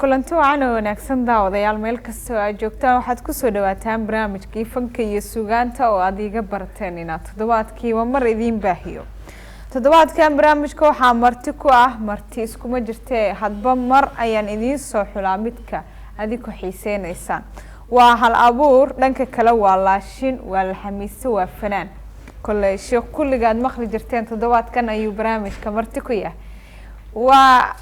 kulanti wacan oo wanaagsan daawadayaal meel kasta oo aad joogtaan waxaad ku soo dhawaataan barnaamijkii fanka iyo suugaanta oo aad iga barateen inaad toddobaadkiiba mar idiin baahiyo toddobaadkan barnaamijka waxaa marti ku ah marti iskuma jirtee hadba mar ayaan idiin soo xulaa midka adigu xiiseenaysaan waa hal abuur dhanka kale waa laashin waa laxamiise waa fanaan kole sheekh kulligaad maqli jirteen toddobaadkan ayuu barnaamijka marti ku yahay waa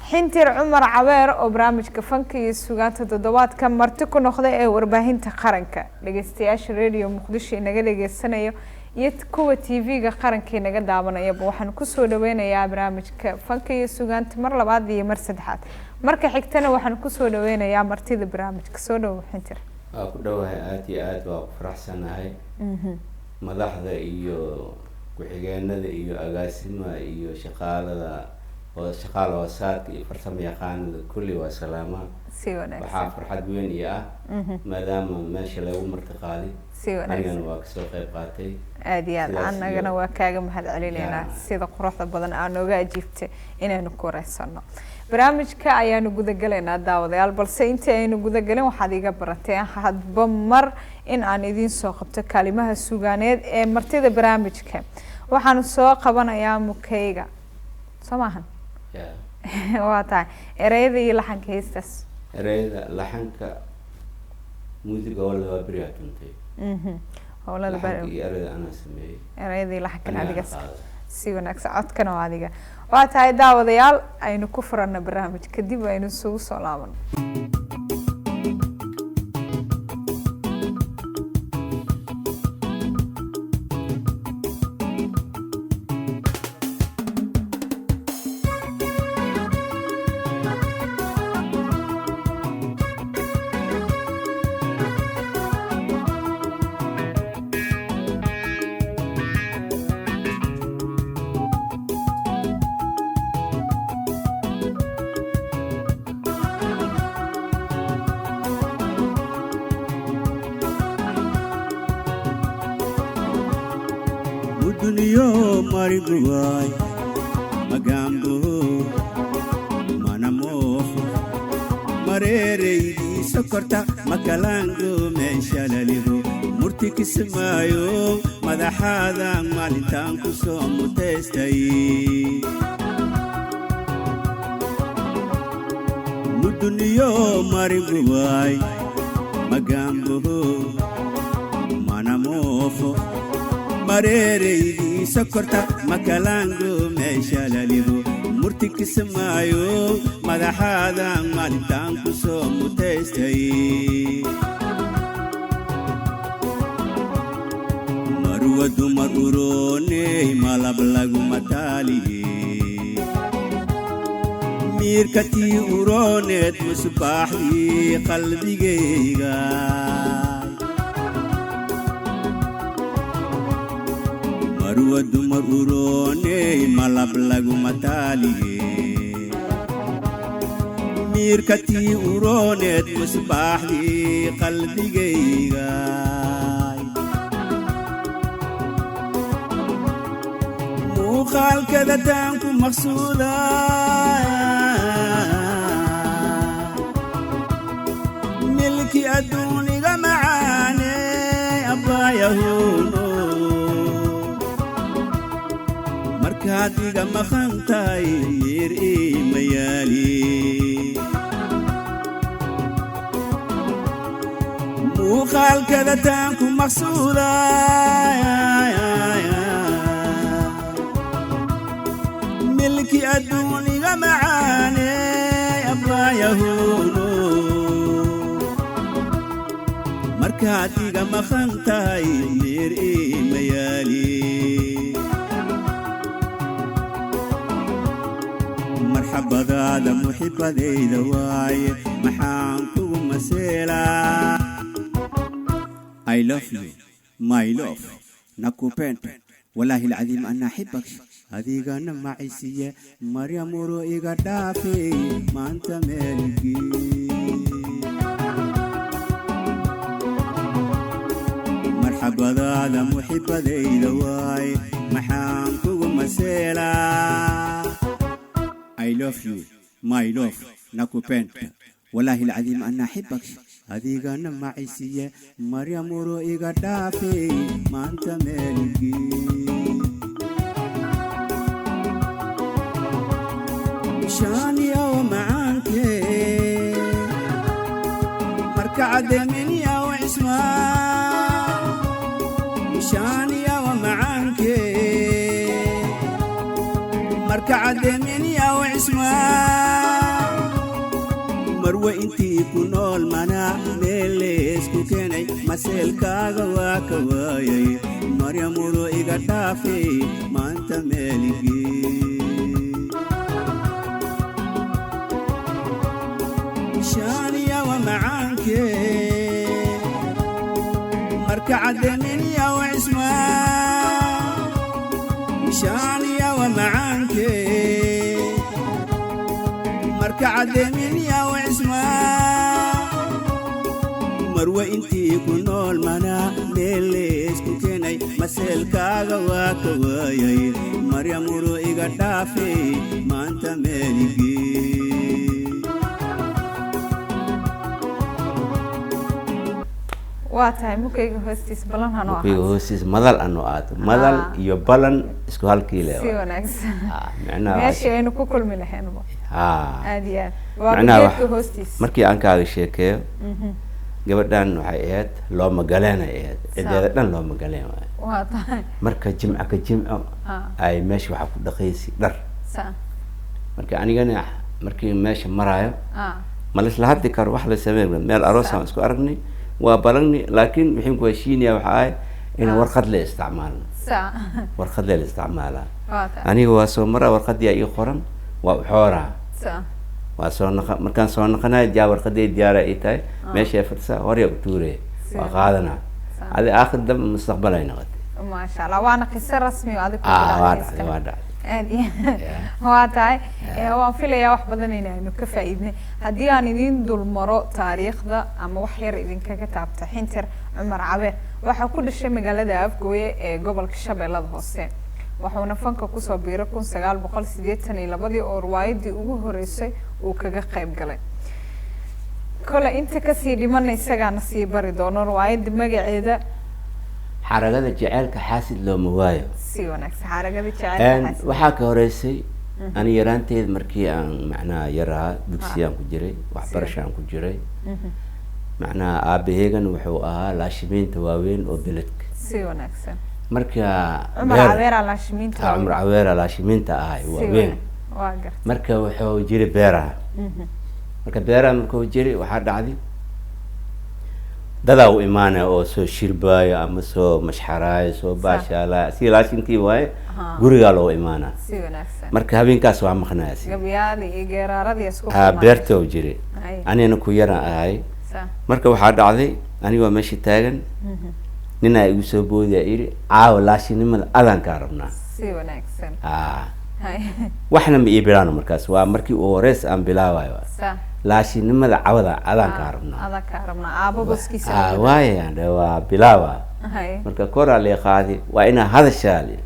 xintir cumar cabeer oo barnaamijka fanka iyo suugaanta toddobaadkan marti ku noqday ee warbaahinta qaranka dhageystayaasha radio muqdisho inaga dhageysanayo iyo kuwa TV-ga qaranka inaga daawanayaba waxaan ku soo dhaweynayaa barnaamijka fanka iyo suugaanta mar labaad iyo mar saddexaad marka xigtana waxaan ku soo dhaweynayaa martida barnaamijka soo dhaw xintir ku dhawahay aad iyo aad waa faraxsanahay madaxda iyo ku-xigeenada iyo agaasimaha iyo shaqaalada shaqaale wasaadka iyo farsamo yaqaanada kulli waa salaama si wanaagsan waxaa farxad weyn iyo ah maadaama meesha lagu martiqaali si wanaagsan waa ka soo qayb qaatay aad iyo aad annagana waa kaaga mahad celinaynaa sida quruxda badan aan nooga ajiibtay inaanu ku wareysano barnaamijka ayaanu gudagalaynaa daawadayaal balse intii aynu gudagalin waxaad iga barateen hadba mar in aan idiin soo qabto kalimaha suugaaneed ee martida barnaamijka waxaan soo qabanayaa mukayga samahan waa tahay ereyada iyo laxanka heestaas ereyada laxanka muusiga wala waa beri aduntay howlada bari ereyada ana sameeyay ereyada iyo laxanka adiga si wanaagsan codkana waa adiga waa tahay daawadayaal aynu ku furana barnaamij kadib aynu soo laabano Mariguay magambo manamofo marereydi sokorta makalango meeshalaligo murti kismaayo madaxaada maalintaan ku soo muteystay muduniyo mariguay magambo manamofo marereydi sokorta makalango meeshalaligo murti kismaayo madaxaada maalintaan ku soo muteystay marwadu marurooney malab lagu mataaliye miirkatii urooneed musbaaxdii qalbigayga marwadu marurooney malab lagu mataaliye miirkatii urooneed musbaaxdii qalbigayga muuqaalkada taanku maqsuuda milki adduuniga macaane abaayahuuno markaadiga maqantahay miir iimayaali muuqaalkada taanku maqsuuda milki adduuniga macaane abaayahuuno markaadiga maqantahay miir iimayaali marxabadaada muxibadayda waaye maxaan kugu maseelaa I love you my love nakupenda wallahi alazim ana ahibbak adigana maciisiye maryamuro iga dhaafay maanta meelgi marxabadaada muxibadayda waaye maxaan kugu maseelaa I love you my love nakupenda والله العظيم أنا أحبك هذيك أنا معيسية مريم ورؤيك دافي ما أنت ملكي شاني يوم عنك مركع من يا وعسما شاني يوم عنك مركع من يا وعسما مروة انتي كنول منا ميليس كوكيني مسيل كاغوا كوايي مريم ورؤيك دافي ما أنت ملكي شانية ومعانك مركع من يا وعسما شانية ومعانك مركع من يا وعسما مروة انتي كنول منا ميليس كوكيني مسيل كاغوا كوايي مريم ورؤيك دافي ما أنت ملكي واتاي مكيغ هوستيس بلان هانو مكيغ هوستيس مدل أنو آتو مدل iyo balan isku halkii leeyahay si wanaagsan macnaha meesha aynu ku kulmi lahayn aad iyo aad macnaha hoostiis markii aan kaaga sheekeeyo gabadhan waxay ahayd loo magaleena ahayd cideeda dhan loo magaleen waa tahay marka jimca ka jimco ay meesha waxa ku dhaqaysi dhar marka anigana markii meesha maraayo ma la isla hadli karo wax la sameeyo meel aroos aan isku aragnay waa balagni laakiin wixii ku heshiinaya waxa ay in warqad la isticmaalo warqad la isticmaala aniga waa soo maraa warqadii ay qoran waa xoora waa soo markaan soo naqanay jaa warqadii diyaar ay tahay meesha fadsa hore u tuure waa qaadana hadi aakhir dam mustaqbal ay noqotay ma sha Allah waana qisas rasmi oo adig waa dhacay aadi waa tahay waan filayaa wax badan inaynu ka faa'iidnay haddii aan idin dulmaro taariikhda ama wax yar idinkaga taabta xinter Cumar Cabeer waxa ku dhashay magaalada Afgooye ee gobolka Shabeellada Hoose waxaana fanka ku soo biiray 1982 oo riwaayadii ugu horeysay uu kaga qayb galay kala inta ka sii dhiman isaga nasiib bari doono riwaayadda magaceeda xaragada jaceelka xaasid loo maayo si wanaagsan xaragada jaceelka xaasid waxa ka horeysay ani yaraanteed markii aan macnaa yaraa dugsiyan ku jiray waxbarashaan ku jiray macnaa aabaheegan wuxuu ahaa laashimiinta waaweyn oo beledka si wanaagsan marka Cumar Cabeer laashimiinta Cumar Cabeer laashimiinta ahay waaweyn waa gartay marka wuxuu jiray beeraha marka beeraha markuu jiray waxa dhacday dada u imaanay oo soo shirbaayo ama soo mashxaraayo soo baashaala si laashintii waaye guriga loo imaana si wanaagsan marka habeenkaas waa maqnaayay gabyadii iyo geeraaradii isku beerta u jiray anina ku yara ahay marka waxa dhacday aniga meeshii taagan nina igu soo boodiya iri caaw laashinimada adan ka rabnaa si wanaagsan waxna ma iibiraan markaas waa markii uu horeys aan bilaabayo laashinimada cawada adan ka rabnaa aabo boskiisa waayaan waa bilaaba marka koraa la qaadi waa ina hadashaali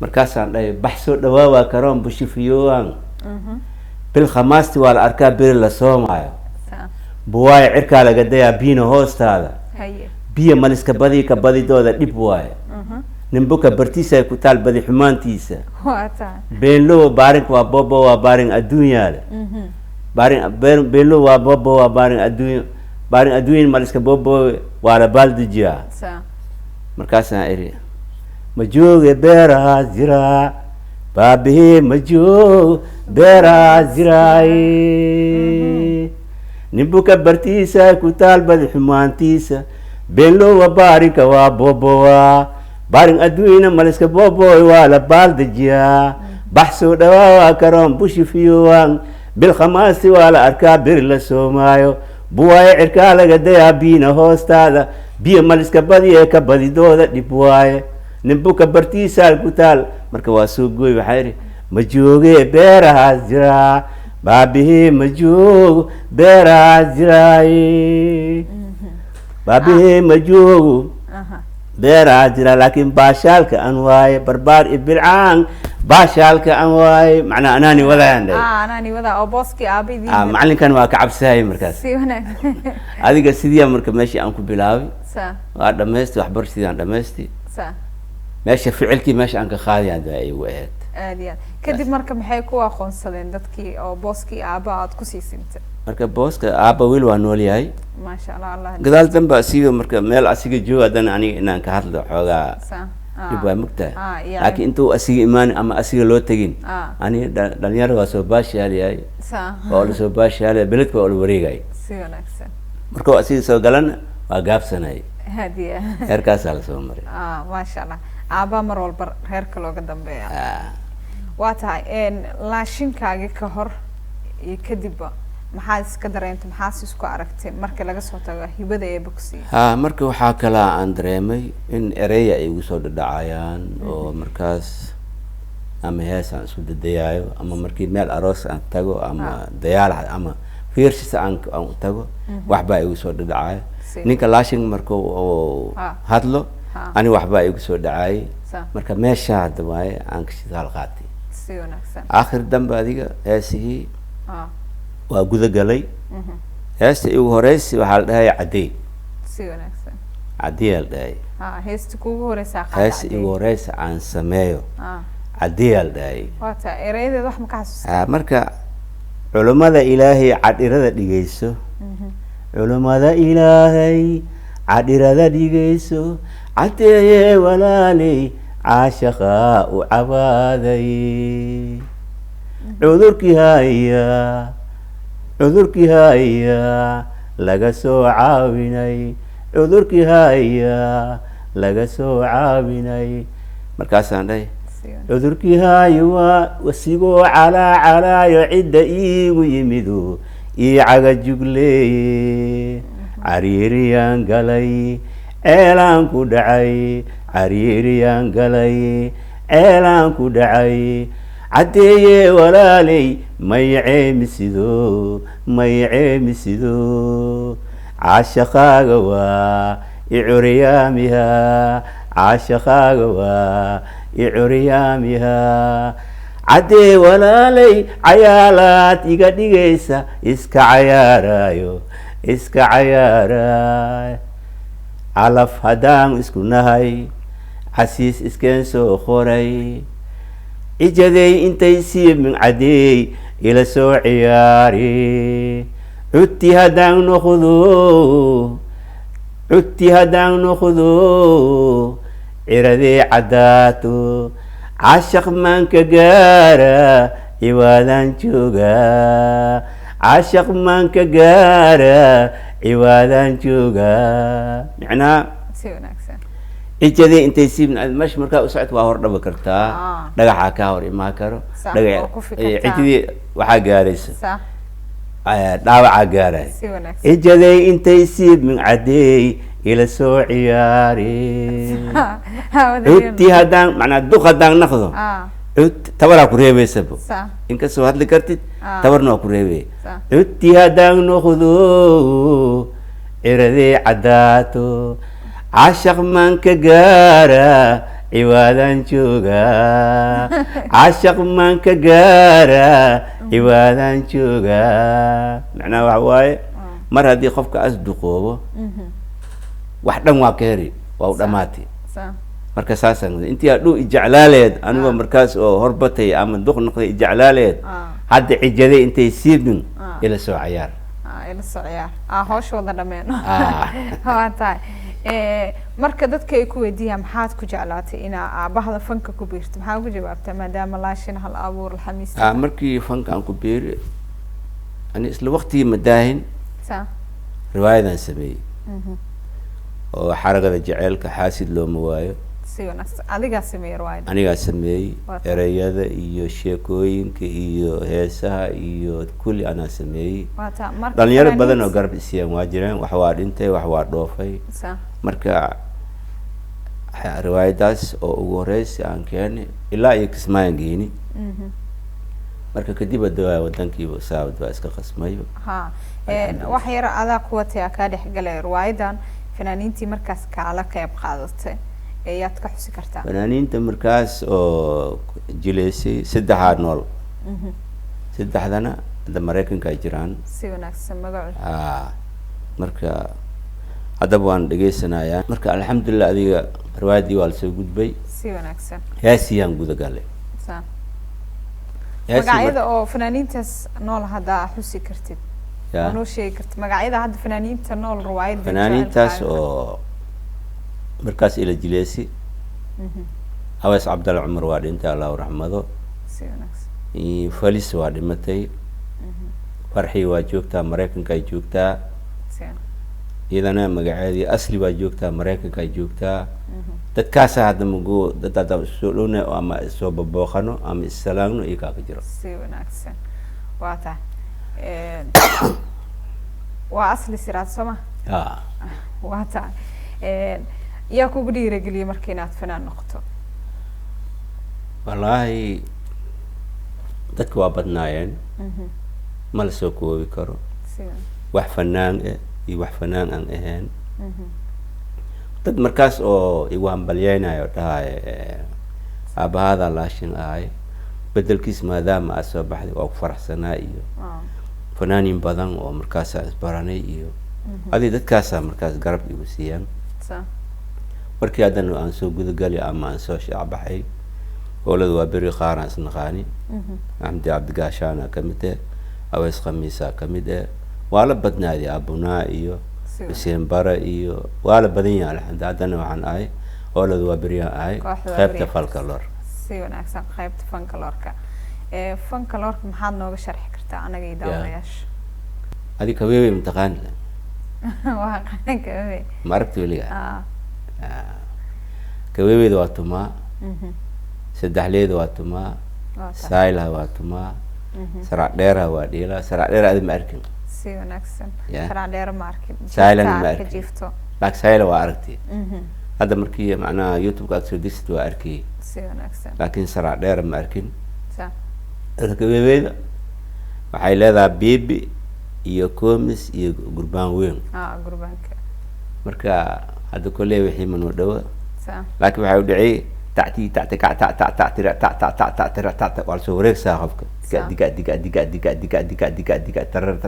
markaas aan dhahay baxso dhawaa karoon bushifiyooan bil khamaasti waa la arkaa bir la soomaayo buwaay cirka laga dayaa biina hoostaada biya maliska badi ka badidooda dhib waaye nimbuka bartiisa ku taal badi xumaantiisa beenlo baarin waa bobo waa baarin adduunyaada beenlo waa bobo waa baarin adduun maliska bobo waa la baldijiya markaasaan iri ma jooge beeraha jira baabihi ma joog beeraha jiraay nimbuka bartiisa ku taal badi xumaantiisa beenlo waa baarinka waa bobowa baarin adduuna maliska boboy waa la baaldajiyaa baxsoo dhawaa karoon bushifiyowaan bil khamaasti waa la arkaa bir la soomaayo buwaaye cirkaa laga dayaa biina hoostaada biyo maliska badi ee ka badidooda dhib waaye nimbuka bartiisaal ku taal marka waa soo gooy waxaa yidhi ma joogee beerahaas jiraa baabihi ma joogo beerahaas jiraaye baabihi ma joogo beerahaas jiraa laakiin baashaalka aan waaye barbaar ibilcaan baashaalka aan waay macnaa anaani wadaan dhahay anaani wada oo booskii aabidii macalinkan waa ka cabsahay markaas si wanaagsan adiga sidii marka meeshii aan ku bilaabay sa waa dhamaystay waxbarashadii aan dhamaystay sa meesha ficilkii meesha aan ka qaadayaan baa igu ahayd aad iyo aad kadib marka maxay ku aqoonsadeen dadkii oo booskii aaba aad ku siisintay marka booska aaba wiil waa nool yahay maasha allah allah gadaal dambe asiga marka meel asiga jooga haddana aniga inaan ka hadlo xoogaa sa dhib waa mugtahay yeah. laakiin intuu asiga imaanin ama asiga loo tegin Ah. aniga dhalinyaro waa soo baashaaliyay sa oo la soo baashaaliyay beledka waa la wareegay si wanaagsan marka asiga soo galana waa gaabsanay hadiya heerkaasaa lasoo maray maasha allah aaba mar walba reerka looga dambeeya waa tahay laashinkaagi ka hor iyo kadibba maxaad iska dareentay maxaas isku aragtay marka laga soo tago hibada ee bogsiga ha marka waxaa kalaa aan dareemay in ereya ay igu soo dhadhacayaan oo markaas ama hees aan isku dadayaayo ama markii meel aroos aan tago ama dayaal ama fiirshisa aan tago waxbaa igu soo dhadhacayo ninka laashin marka oo hadlo ani waxbaa igu soo dhacayay marka meesha hadda waaye aan ka shidaal qaatay si wanaagsan aakhir dambe adiga heesihii waa guda galay heesta igu horeysi waxaa la dhahay caddey si wanaagsan caddey la dhahay heesta kugu horeysa heesta igu horeysa aan sameeyo caddey la dhahay waa taa erayadeed wax ma ka xasuustaa marka culummada ilaahay cadhirada dhigayso culummada ilaahay cadhirada dhigayso caddeeye walaaley caashaqaa u cabaaday cudurkii haya laga soo caawinay cudurkii haya laga soo caawinay markaasaan dhahay cudurkii haya waa wasigoo calaayo cidda iigu yimido ii cagajugleeye cariiriyaan galay ceelaan ku dhacay cariiriyaan galay ceelaan ku dhacay caddeeye walaaley may ceemisido caashaqaaga waa icuryaamiha caashaqaaga waa icuryaamiha caddee walaaley cayaalaad iga dhigaysa iska cayaarayo calaf haddaan isku nahay casiis iskeen soo qoray cijaday intay sii mincadeey ila soo ciyaari cudti haddaan noqdo ciradee caddaato caashaq maan ka gaara ciwaadaan joogaa caashaq maan ka gaara ciwaadaan joogaa macnaa si wanaagsan cijadii intay siibn meesha markaa u socod waa hor dhaba kartaa dhagaxaa kaa hor imaan karo cijadii waxaa gaaraysa dhaawacaa gaaraya cijaday intay siibmin cadeey ila soo ciyaari cudtii haddaan macnaa duq haddaan naqdo cud tabaraa ku reebeysaba inkastoo hadli kartid tabarna waa ku reebey cudtii haddaan noqdo ciradee caddaato caashaq maan ka gaara ciwaadaan joogaa caashaq maan ka gaara ciwaadaan joogaa macnaha waxa waaye mar haddii qofka as duqoobo wax dhan waa ka heri waa u dhamaatay marka saasaan intii hadhow ijeclaaleed anigoo markaas oo horbatay ama duq noqday ijeclaaleed hadda cijaday intay siibin ila soo cayaar ila soo ciyaar hawshooda dhameen waa tahay marka dadka ay ku weydiiyaan maxaad ku jeclaatay inaa aabahda fanka ku biirto maxaa ugu jawaabtaa maadaama laashin hal abuur alxamiis markii fanka aan ku biiri ani isla waqtigii madaahin riwaayadaan sameeyey oo xaragada jaceylka xaasid looma waayo si wanaagsan adigaa sameeyey riwaayada anigaa sameeyey ereyada iyo sheekooyinka iyo heesaha iyo kulli anaa sameeyey dhalinyaro badan oo garab isiyaan waa jireen wax waa dhintay wax waa dhoofay marka riwaayadaas oo ugu horeysi aan keenay ilaa iyo kismaayan geyni marka kadib adawaa wadankiiba saabad waa iska qasmayo wax yar adaa kuwatay kaa dhexgalay riwaayadan fanaaniintii markaas kaala qayb qaadatay ayaad ka xusi kartaa fanaaniinta markaas oo jileysay saddexaa nool saddexdana hadda Mareykanka ay jiraan si wanaagsan magacu marka haddaba waan dhageysanayaa marka alxamdulillah adiga riwaayadii waa lasoo gudbay si wanaagsan heesiyaan guda galay magacyada oo fanaaniintaas nool hadda xusi kartid anoo sheegi kartid magacyada hadda fanaaniinta nool riwaayadda fanaaniintaas oo markaas ila jileysay Awees Cabdalla Cumar waa dhintay Allahu raxmado si wanaagsan Falis waa dhimatay Farxi waa joogtaa Mareykanka ay joogtaa iyadana magaceedii Asli waa joogtaa Mareykanka ay joogtaa dadkaas hadda magu dad soo dhowna ama soo babooqano ama isalaagno iyaga ka jiro si wanaagsan waa taa waa Asli siraad soma waa taa yaa kugu dhiirigeliyay markii inaad fanaan noqoto wallaahi dadka waa badnaayeen ma la soo koobi karo wax fanaan iyo wax fanaan aan ahayn dad markaas oo igu hambalyeynayo dhahay aabahada laashin ahay bedelkiis maadaama aad soo baxday waa ku faraxsanaa iyo fanaanin badan oo markaas isbaranay iyo adii dadkaasa markaas garab igu siiyaan markii haddana aan soo gudagali ama aan soo shaabaxay howladu waa beri qaaraan isnaqaani Axmed Cabdigaashaana ka mid ah Awees Khamiisa ka mid ah waa la badnaaday Abunaa iyo Hussein Bara iyo waa la badan yahay alxamdu haddana waxaan ahay howladu waa beri ahay qaybta folklore si wanaagsan qaybta folklore folklore maxaad nooga sharxi kartaa anaga iyo daawadayaasha adiga weey mtaqaan waa qanka weey maragti waliga kaweeyda waa tumaa saddexleeda waa tumaa saayla waa tumaa sarac dheera waa dhiila sarac dheera aad ma arkin si wanaagsan sarac dheera ma arkin saayla ma arkin laakiin saayla waa aragtay hadda markii macnaha YouTube aad soo degsid waa arkay si wanaagsan laakiin sarac dheera ma arkin kaweeyda waxay leedahay bibi iyo koomis iyo gurbaan weyn gurbaanka marka hadda kullee wixii man u dhawa laakiin waxa uu dhacay تعتي تعتي تعتي تعتي تعتي تعتي تعتي تعتي والسو ريك ساخفك ديك ديك ديك ديك ديك ديك ديك ديك ترر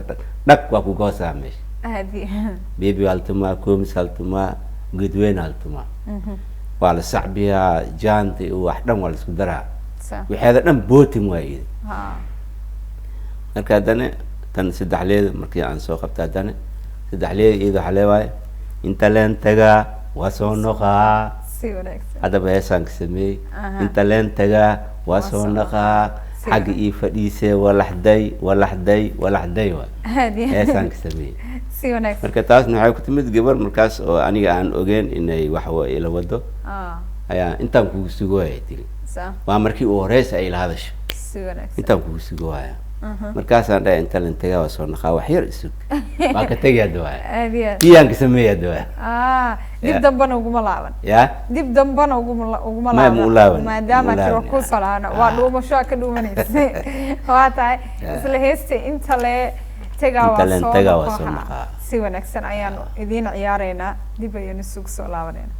دك واكو غوسا مش هذه بيبي هالتما كومس هالتما قدوين هالتما وعلى صعبيها جانتي وحدهم ولا سكدرها وهذا دم بوتي مويد marka hadana tan saddexleed markii aan soo qabtay hadana saddexleed iyada xaleeway inta leen taga waa soo noqaa هذا بيسانك سمي انت لين تجا واسونقا حق يفديسه ولا حدي ولا حدي ولا حدي هذه بيسانك سمي سيونك مركز نحاول كتمد قبل مركز اني عن اوجين اني وحو الى ودو ايا انت كو سغوي تري صح waa markii uu horeysay ay lahadash سيونك انت كو سغوي markaas aan dhahay inta leen tagaa soo naqaa wax yar isug waa ka tagay dawaa tiyaan ka sameeyay dawaa dib dambana ugu malaaban dib dambana ugu malaaban maadaama tiro ku salaana waa dhuumasho ka dhuumanaysa waa tahay isla heestay inta le tagaa waa soo naqaa si wanaagsan ayaan idin ciyaareynaa dib ayaan isugu soo laabanayna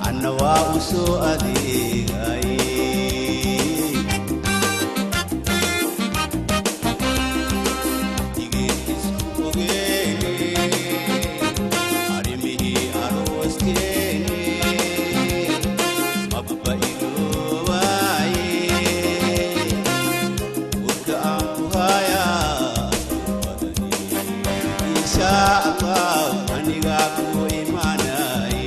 أنا وأسوء أديك شاء الله anigaku imanay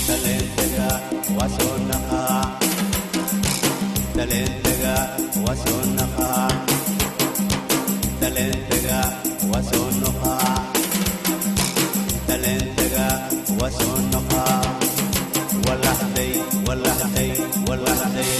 talentaga wasonnaqa talentaga wasonnaqa talentaga wasonnaqa talentaga wasonnaqa walahday walahday walahday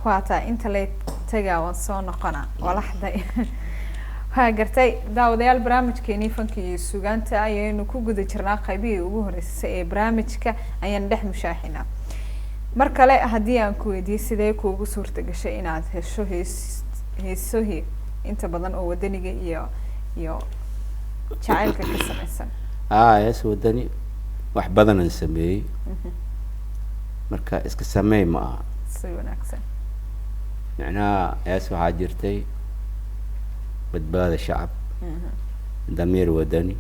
waata inta lay tagaa waan soo noqonaa walaxday waxaa gartay daawadayaal barnaamijkeeni fanka iyo suugaanta ayaynu ku guda jirnaa qaybihii ugu horeysay ee barnaamijka ayaan dhex mushaaxinaa mar kale haddii aan ku weydiiyo sidee kuugu suurta gashay inaad hesho heesohii inta badan oo wadaniga iyo jacaylka ka samaysan hees wadani wax badan aan sameeyey marka iska sameey ma aha si wanaagsan macnaha hees waxaa jirtay badbaada shacab damiir wadani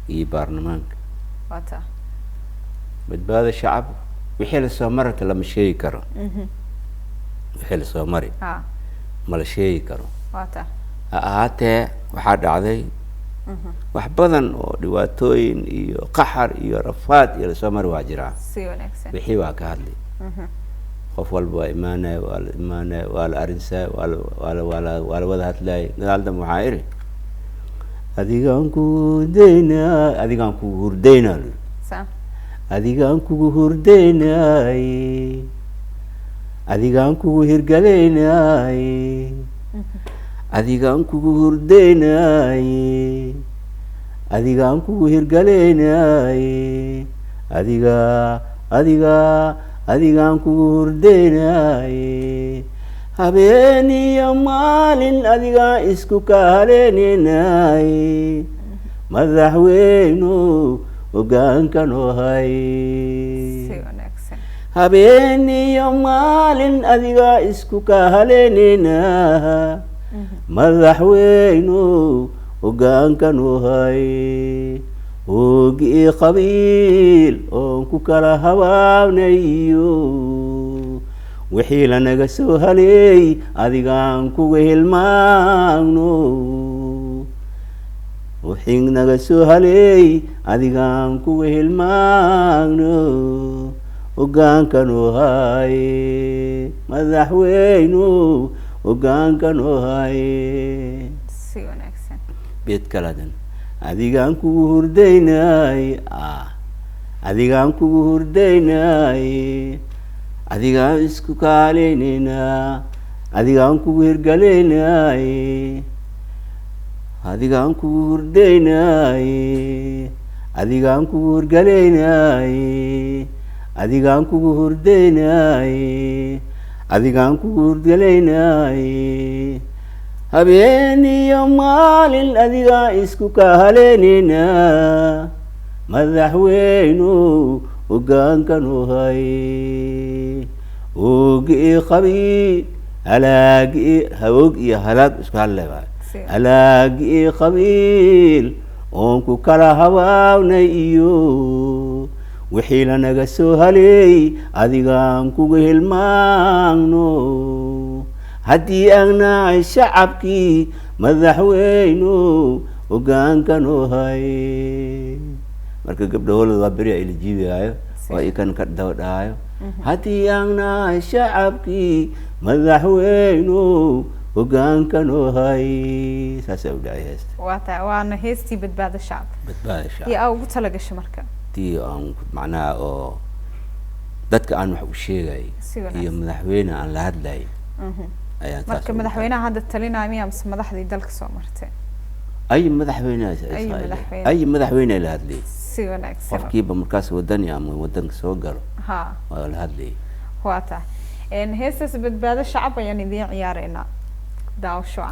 iyo baarlamaanka waata badbaada shacab wixii lasoo marata lama sheegi karo wixii lasoo mari ma la sheegi karo waata ha ahaatee waxaa dhacday wax badan oo dhibaatooyin iyo qaxar iyo rafaad iyo lasoo mari waa jiraa si wanaagsan wixii waa ka hadlay qof walba waa imaanaya waa la arinsaa waa la wada hadlaya gadaal dambe waxaa iri adigaan kugu hurdaynaa adigaan kugu hurdaynaa adigaan kugu hurdaynaay adigaan kugu hirgalaynaay adigaan kugu hurdaynaay adigaan kugu hirgalaynaay adigaan kugu hurdaynaay habeen iyo maalin adigaan isku kahaleynaynaay madaxweynu hoggaanka noo hay habeen iyo maalin adigaa isku kahaleynaynaay madaxweynu hoggaanka noo hay hoogii qabiil oon ku kala habaabnayo wixii lanaga soo haleey adigaan kuga hilmaagno wixii naga soo haleey adigaan kuga hilmaagno hoggaanka noo hay madaxweynu hoggaanka noo hay si wanaagsan beed kaladan adigaan kugu hurdaynay adigaan kugu hurdaynay adigaan isku kaaleynayna adigaan kugu hirgalaynay adigaan kugu hurdaynay adigaan kugu hirgalaynay adigaan kugu hurdaynay adigaan kugu hurgalaynay habeen iyo maalin adigaa isku kahaleynayna madaxweynu hoggaankan u hay oogii qabiil halaagii hawoog iyo halaag isku hadlay halaagii qabiil oon ku kala habaabnay iyo wixii lanaga soo haleey adigaan kugu hilmaagno haddii aan nahay shacabkii madaxweynu hoggaankan u hay marka gabdhahoolada waa beri ay la jiibiyaayo oo ikan ka daba dhahayo haddii aan nahay shacabkii madaxweynu hoggaankan u hay saasaa u dhacay heesta waana heestii badbaado shacab iyo aa ugu talagasho marka tii aan macnaha oo dadka aan wax u sheegay iyo madaxweyne aan la hadlay ayaan marka madaxweynaha hadda talinaya miyaa mise madaxdii dalka soo martay ay madaxweyne la hadlay si wanaagsan qofkiiba markaas wadani ama wadanka soo galo waa la hadlay waa tahay heestaas badbaado shacab ayaan idiin ciyaareynaa daawasho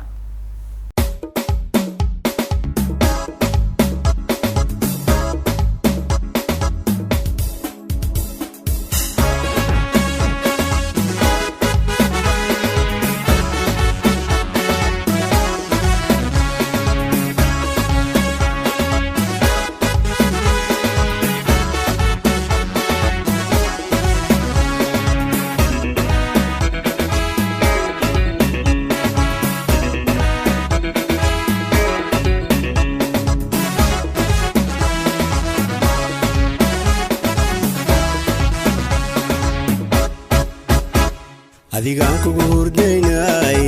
adigaan kugu hurdaynay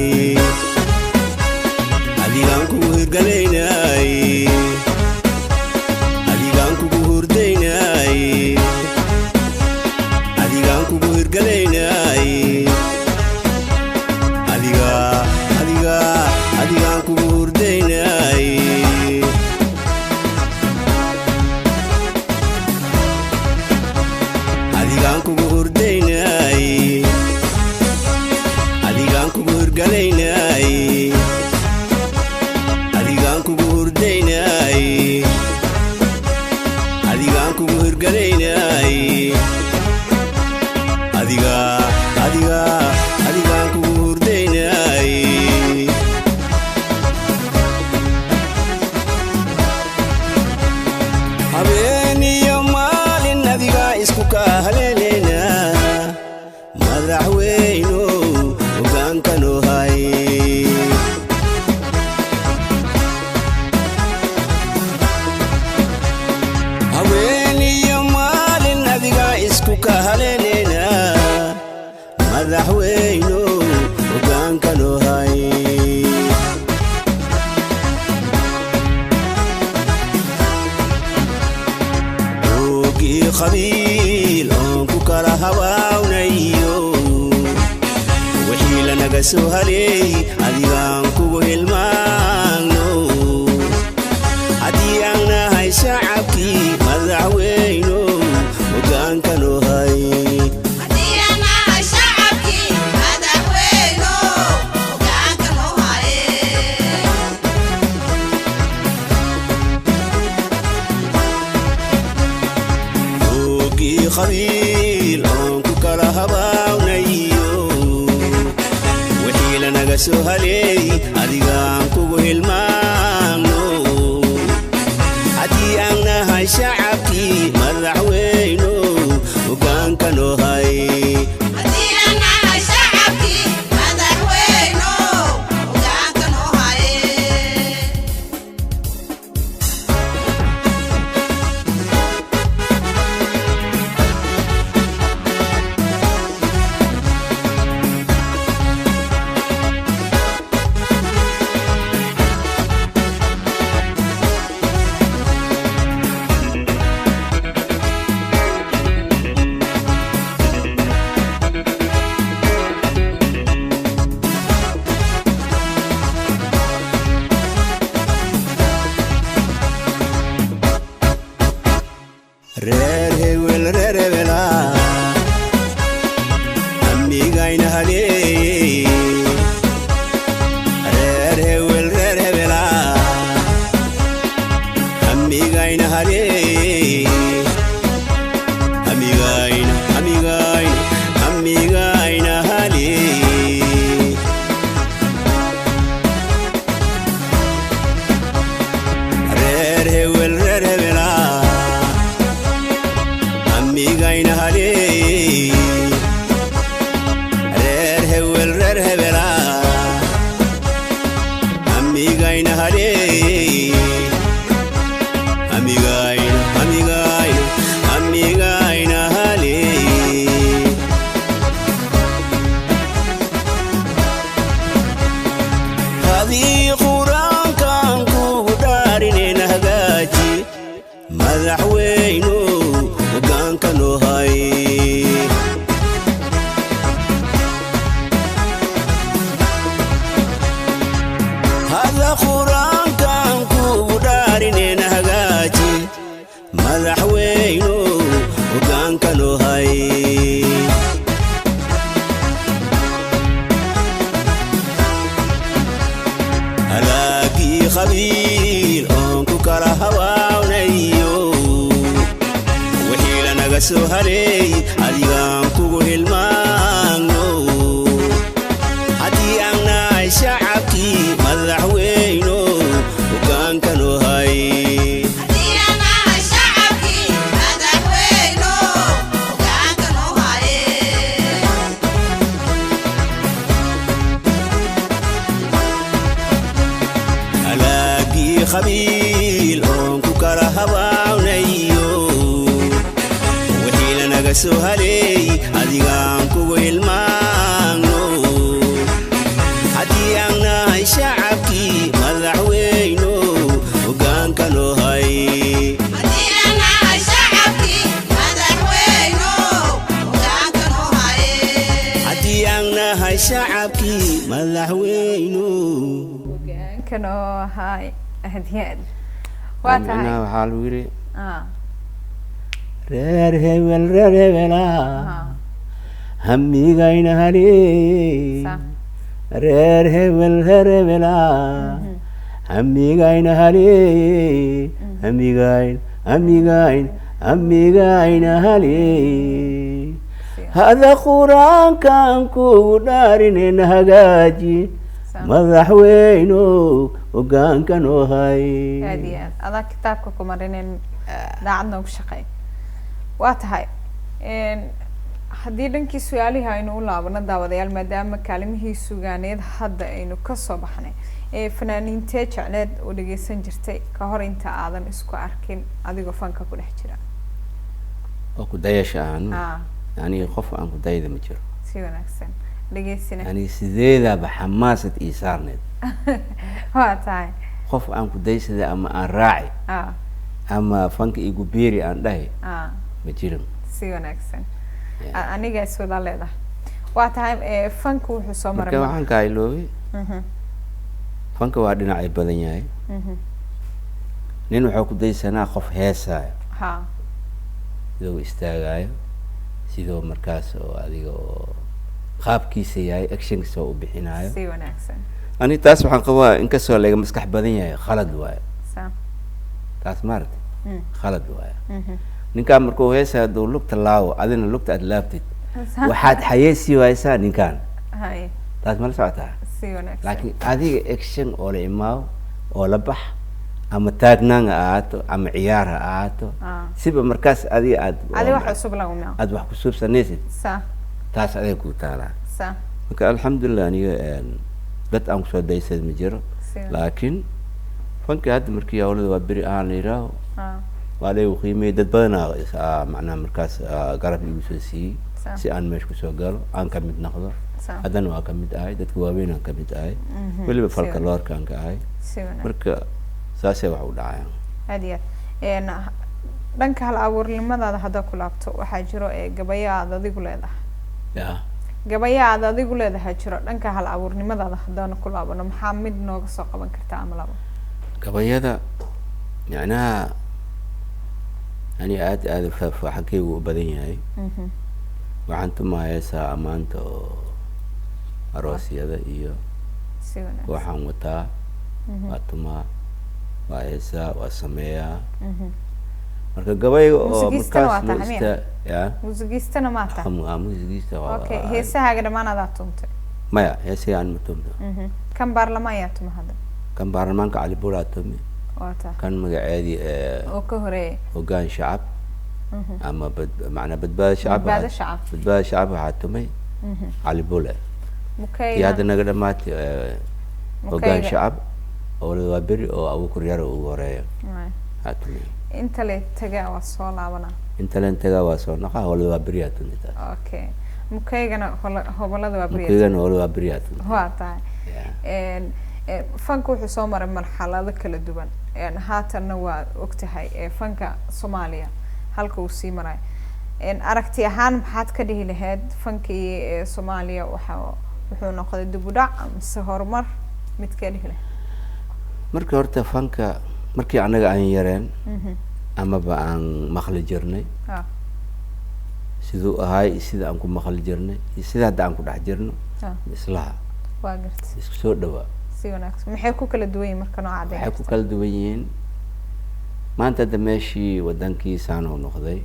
adigaan kugu hirgalaynay adigaan kugu hurdaynay adigaan kugu hirgalaynay adigaan kugu hurdaynay adigaan kugu hurdaynay adigaan kugu hirgalaynay adigaan kugu hurdaynay adigaan kugu hirgalaynay adigaan kugu hurdaynay habeen iyo maalin adigaa isku kahaleynayna madaxweynu hoggaankan u hay habeen iyo maalin adigaa isku kahaleynayna madaxweynu hoggaankan u hay oogii qabiil oon ku kala habaabnayo wixii lanaga soo haleey adigaan kugu hilmaagno haddii aan nahay shacabkii madaxweynu hoggaankan u hay oogii qabiil oon ku kala habaabnayo wixii lanaga soo haleey adigaan kugu hilmaagno haddii aan nahay shacabkii madaxweynu hoggaankan u hay reer hebel reer hebela amigayna haleey reer hebel reer hebela amigayna haleey amigayna amigayna amigayna haleey reer hebel reer hebela amigayna haleey reer hebel reer hebela amigayna haleey amigayna amigayna amigayna haleey hadii quraankan kugu dhaarinayna hagaaji madaxweynu hoggaanka noo hay hada quraankan kugu dhaarinayna hagaaji madaxweynu hoggaanka noo hay halaagii qabiil oon ku kala hawaawnayo wixii lanaga soo haleey adigaan kugu hilmaanno haddii aan nahay shacabkii madaxweyno hoggaanka noo hay halaagii qabiil oon ku kala hawaawnayo wixii lanaga soo haleey adigaan kugu hilmaanno haddii aan nahay shacabkii madaxweyno hoggaanka noo hay haddii aan nahay shacabkii madaxweyno hoggaankan oo hay ahdiyaad waa tahay macnaha waxaa lagu yidhi reer hebel reer hebela hamigayna haleey Sa. reer hebel reer hebela hamigayna haleey hamigayn hamigayn hamigayna haleey hada quraankan kugu dhaarinayna hagaaji Sa. madaxweyno hoggaanka noo hay aad iyo aad adaa kitaabka ku marinin daacadna ugu shaqeey waa tahay haddii dhankii su-aalihii aynu u laabano daawadayaal maadaama kaalimihii sugaaneed hadda aynu kasoo baxnay ee fanaaniintee jecleed oo dhegeysan jirtay ka hor inta aadan isku arkin adigoo fanka ku dhex jira oo ku dayasha aanu aa yani qof aan ku dayda ma jiro si wanaagsan dhegeysina yani sideedaba xamaasad ii saarneed waa tahay qof aan ku daysada ama aan raaci aa ama fanka igu beeri aan dhahay aa ma jirin si wanaagsan Yeah. aniga is wada leedahay waa tahay fanku wuxuu soo marka maray waxaan ka iloobay fanka waa dhinacay badan yahay nin wuxuu ku daysanaa qof heesaayo ha sidoo istaagayo sidoo markaas oo adiga oo qaabkiisa yahay actionkiisa oo u bixinayo si wanaagsan ani taas waxaan qabaa inkastoo laga maskax badan yahay khalad waayo sa taas maaragtay khalad waayo ninkaan markuu heesaya hadduu lugta laawo adina lugta aad laabtid waxaad xayeesii waysaa ninkaan hay taas mala socotaa si wanaagsan laakiin adiga action oo la imaawo oo la bax ama taagnaan ha ahaato ama ciyaar ha ahaato siba markaas adiga adiga wax cusub lagu maaw aad wax ku suubsanaysid sa taas adiga ku taalaa sa marka alxamdulilah aniga dad aan kusoo daysad ma jiro laakiin fanka hadda markii hawlada waa beri ahaan la yidhaaho waa lagu qiimeeyey dad badanaa macnaha markaas garab igu soo siiyey si aan meesha kusoo galo aan ka mid noqdo haddana waa ka mid ahay dadka waaweyn aan ka mid ahay weliba falka loorkaan ka ahay marka saasay wax u dhacayaan aad iyo aad dhanka hal abuurnimadaada haddaa ku laabto waxaa jiro gabayo aad adigu leedahay ya gabayo aad adigu leedahay jiro dhanka hal abuurnimadaada haddaanu ku laabano maxaa mid nooga soo qaban kartaa ama labo gabayada macnaha ani aad xagkaygu u badan yahay waxaan tumaa heesaa ammaanta oo aroosyada iyo si wanaagsan waxaan wataa waa tumaa waa heesaa waa sameeyaa marka gabayga oo Muusigiistana waa markaas tahay, loo ya muusigiistana ma tahay muusigiista waa okay heesahaaga dhammaan adaa tuntay maya heesay aan matumta kan baarlamaan ayaa tuma hadda kan baarlamaanka cali buulaa tumi waa tahay kan magaceedii oo ka horeeyay hoggaan shacab ama macnaa badbaada shacab badbaado shacab badbaada shacab waxaa tumay cali buule iyo hadda naga dhamaatay hoggaan shacab oo waa beri oo abuukur yaro ugu horeeya haa tumay inta le tagaa waa soo laabanaa inta leen tagaa waa soo naqa howlada waa beri haa tumay taas okay mukaygana hobolada waa beri mukaygana howlada waa beri haa tumay waa tahay fanka wuxuu soo maray marxalado kala duwan haatanna waa ogtahay fanka Soomaaliya halka uu sii maray aragti ahaan maxaad ka dhihi lahayd fankii Soomaaliya wuxuu noqday dib u dhac mise horumar mid ka dhihi lahayd markii horta fanka markii anaga aan yareen amaba aan maqli jirnay siduu ahay sida aan ku maqli jirnay iyo sida hadda aan ku dhex jirno islaha waa gartay isku soo dhawaa si wanaagsan maxay ku kala duwan yihiin marka nooca waxay ku kala duwan yihiin maanta hadda meeshii wadankiisaan uu noqday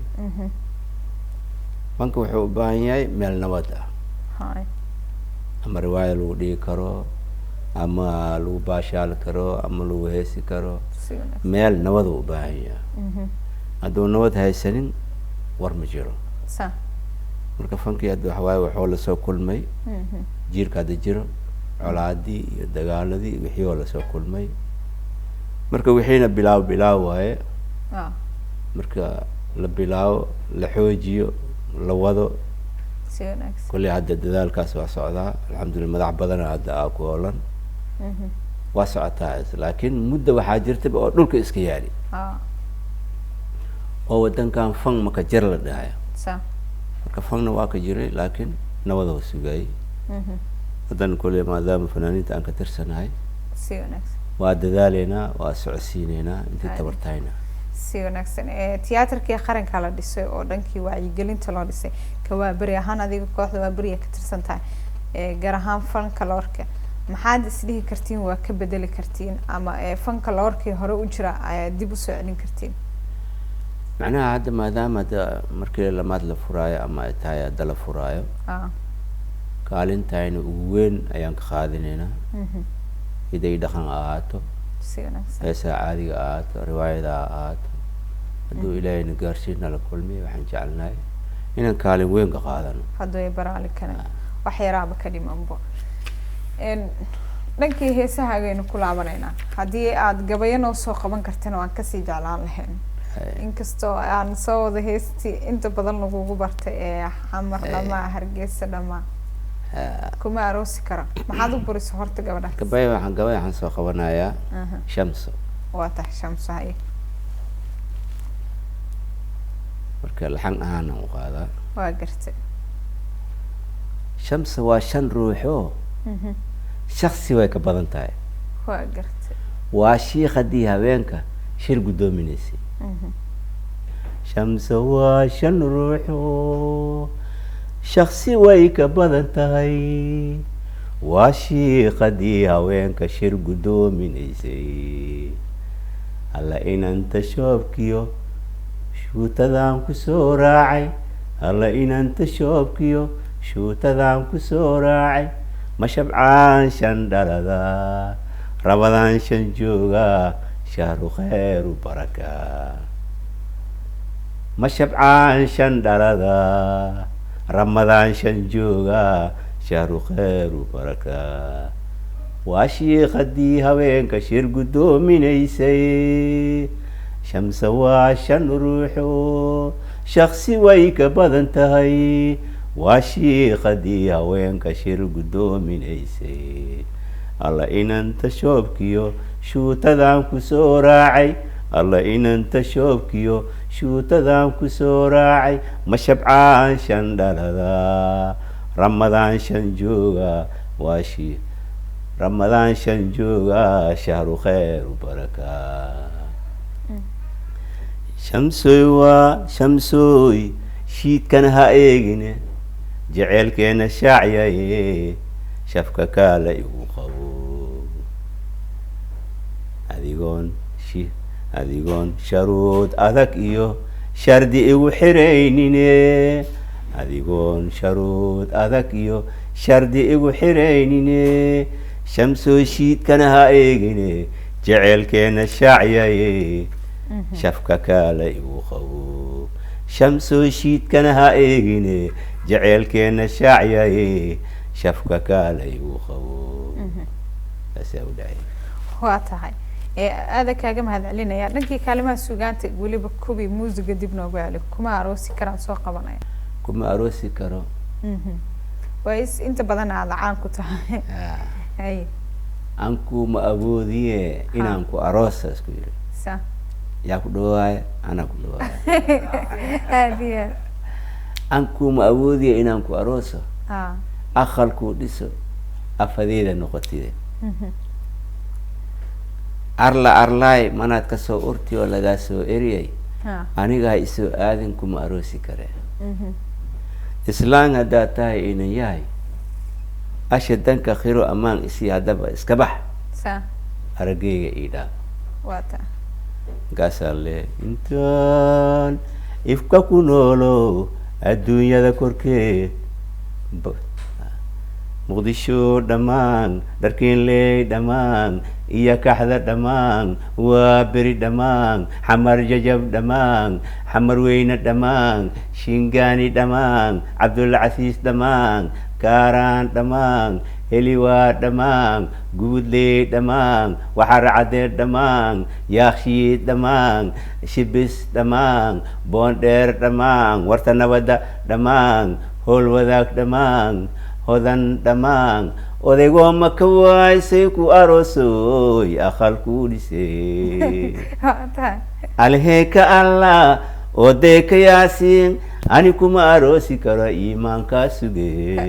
fanka wuxuu u baahan yahay meel nabad ah ama riwaaya lagu dhigi karo ama lagu baashaali karo ama lagu heesi karo meel nabad u baahan yahay hadduu nabad haysanin war ma jiro marka fankii hadda waxa waaye waxoo lasoo kulmay jiirka hadda jiro colaadii iyo dagaaladii wixii oo lasoo kulmay marka wixiina bilaaw waaye marka la bilaawo la xoojiyo la wado kulli hadda dadaalkaas waa socdaa alxamdulillah madax badan hadda aa ku hoolan waa socotaa laakiin muddo waxaa jirtaba oo dhulka iska yaali oo wadankan fan maka jar la dhahaya marka fanna waa ka jiray laakiin nabada waa sugayay haddana kulli maadaama fanaaniinta aan ka tirsanahay waa dadaaleynaa waa socodsiineynaa intii tabartahayna si wanaagsan tiyaatarkii qaranka la dhisay oo dhankii wacyigelinta loo dhisay ka waa beri ahaan adiga kooxda waa beri ka tirsan tahay gaar ahaan fanka loorka maxaad isdhihi kartiin waa ka bedeli kartiin ama fanka loorkii hore u jira ayaa dib u soo celin kartiin macnaha hadda maadaama markii lamaad la furaayo ama ay tahay hadda la furaayo kaalintayna ugu weyn ayaan ka qaadinaynaa hiday dhaqan ahaato heesaa caadiga ahaato riwaayada ahaato hadduu ilaahayna gaarsiina la kulmiy waxaan jecelnahay inaan kaalin weyn ka qaadano hadduu ay baraali kana wax yaraaba ka dhimanbo dhankii heesahagaynu ku laabanaynaa haddii aad gabayo noo soo qaban kartana waan kasii jeclaan lahayn inkastoo aan soo wada heestii inta badan lagugu bartay xamar dhamaa hargeysa dhamaa kuma aroosi kara maxaad u buriso horta gabadha gabay waxaan soo qabanayaa shamso waa tahay shamso hay marka laxan ahaan u qaadaa waa gartay shamso waa 5 ruux oo shakhsi way ka badan tahay waa gartay waa shiiqadii haweenka shir gudoominaysay shamso waa 5 ruux oo shakhsi way ka badan tahay waa shiiqadii haweenka shir gudoominaysay alla inanta shoobkiyo shuutadaan ku soo raacay alla inanta shoobkiyo shuutadaan ku soo raacay ma shabcaan shan dhalada rabadaan shan jooga shahru khayru baraka ma shabcaan shan dhalada ramadaan shan jooga shahru khayru baraka waa shiiqadii haweenka shir gudoominaysay shamsa waa 5 ruux oo shakhsi way ka badan tahay waa shiiqadii haweenka shir gudoominaysay alla inanta shoobkiyo shuutadaan ku soo raacay alla inanta shoobkiyo shuutadaan ku soo raacay ma shabcaan shan dhalada ramadaan shan jooga waa ramadaan shan jooga shahru khayru baraka shamsooy waa shamsooy shiidkan ha eegine jeceelkeena shaacyaye shafka kaala igu qabo adigoon sharuud adag iyo shardi igu xiraynine adigoon sharuud adag iyo shardi igu xiraynine shamsooy shiidkana ha eegine jeceelkeena shaacyaye shafka kaala igu qabo shamsooy shiidkana ha eegine jeceelkeena shaacyaye shafka kaala igu qabo saasaa u dhacay. waa tahay aada kaaga mahad celinaya dhankii kaalimaha suugaanta weliba kubii muusiga dib noogu celi kuma aroosi karaan soo qabanaya kuma aroosi karo waa inta badan aada caan ku tahay hay anku ma awoodiye inaan ku aroosa isku yiri sa yaa ku dhawaaya anaa ku dhawaaya aadiya anku ma awoodiye inaan ku arooso aqalku dhiso afadeeda noqotide arla arlaay manaad ka soo urti oo lagaa soo eriyay aniga ha isoo aadin kuma aroosi karee islaan haddaad tahay inan yahay asha danka khiro ammaan isii haddaba iska bax arageyga ii dhaaf markaasaa le intaan ifka ku noolo adduunyada korkeed muqdisho dhammaan dharkeenley dhammaan iyo kaxda dhammaan waa beri dhammaan xamar jajab dhammaan xamar weyne dhammaan shingaani dhammaan cabdulcasiis dhammaan kaaraan dhammaan heliwaa dhammaan guudley dhammaan waxaracadee dhammaan yaakshiid dhammaan shibis dhammaan boondheer dhammaan warta nabadda dhammaan howl wadaag dhammaan hodan dhammaan odaygoo maka waaysay ku aroosoy aqal ku dhisay alheeka allah oday ka yaasiin ani kuma aroosi karo iimaankaa sugee